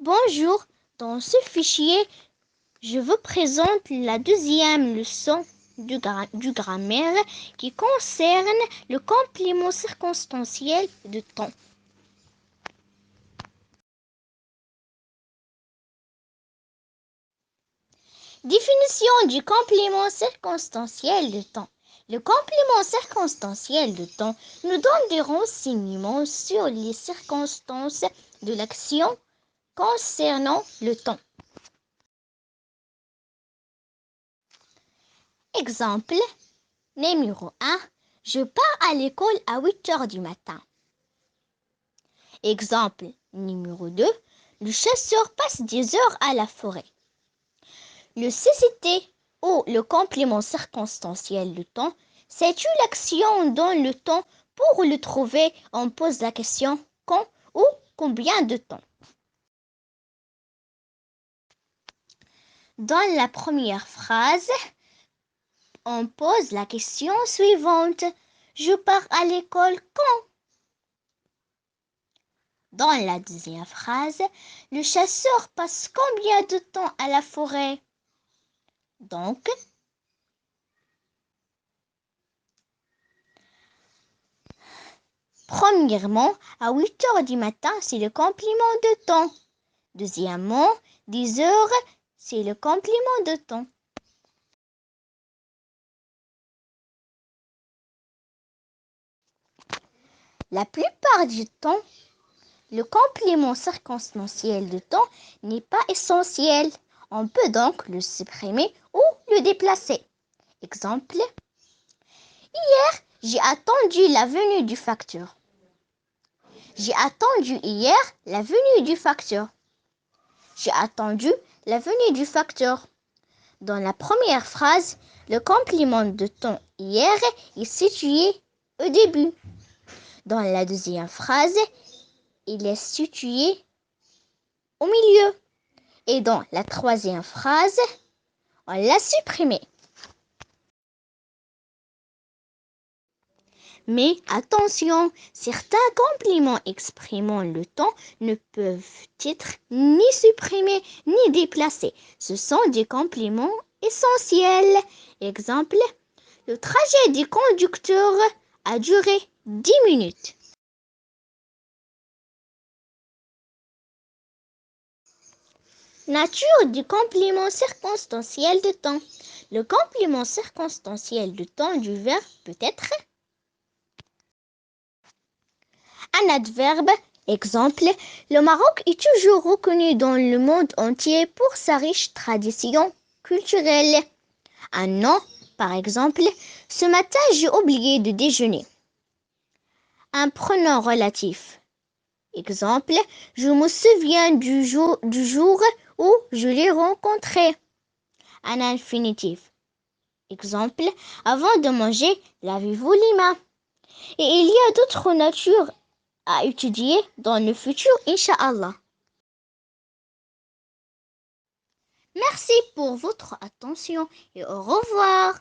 Bonjour, dans ce fichier, je vous présente la deuxième leçon du grammaire qui concerne le complément circonstanciel de temps. Définition du complément circonstanciel de temps. Le complément circonstanciel de temps nous donne des renseignements sur les circonstances de l'action concernant le temps. Exemple numéro 1. Je pars à l'école à 8 heures du matin. Exemple numéro 2. Le chasseur passe 10 heures à la forêt. Le CCT ou le complément circonstanciel de temps, c'est une action dans le temps. Pour le trouver, on pose la question quand ou combien de temps. Dans la première phrase, on pose la question suivante. Je pars à l'école quand? Dans la deuxième phrase, le chasseur passe combien de temps à la forêt? Donc, premièrement, à 8 heures du matin, c'est le complément de temps. Deuxièmement, 10 heures, c'est le complément de temps. La plupart du temps, le complément circonstanciel de temps n'est pas essentiel. On peut donc le supprimer ou le déplacer. Exemple, hier, j'ai attendu la venue du facteur. J'ai attendu hier la venue du facteur. J'ai attendu la venue du facteur. Dans la première phrase, le complément de temps hier est situé au début. Dans la deuxième phrase, il est situé au milieu. Et dans la troisième phrase, on l'a supprimé. Mais attention, certains compléments exprimant le temps ne peuvent être ni supprimés ni déplacés. Ce sont des compléments essentiels. Exemple, le trajet du conducteur a duré 10 minutes. Nature du complément circonstanciel de temps. Le complément circonstanciel de temps du verbe peut être un adverbe. Exemple, le Maroc est toujours reconnu dans le monde entier pour sa riche tradition culturelle. Un nom, par exemple, ce matin j'ai oublié de déjeuner. Un pronom relatif. Exemple, je me souviens du jour où je l'ai rencontré. Un infinitif. Exemple, avant de manger, lavez-vous les mains. Et il y a d'autres natures à étudier dans le futur, Inch'Allah. Merci pour votre attention et au revoir.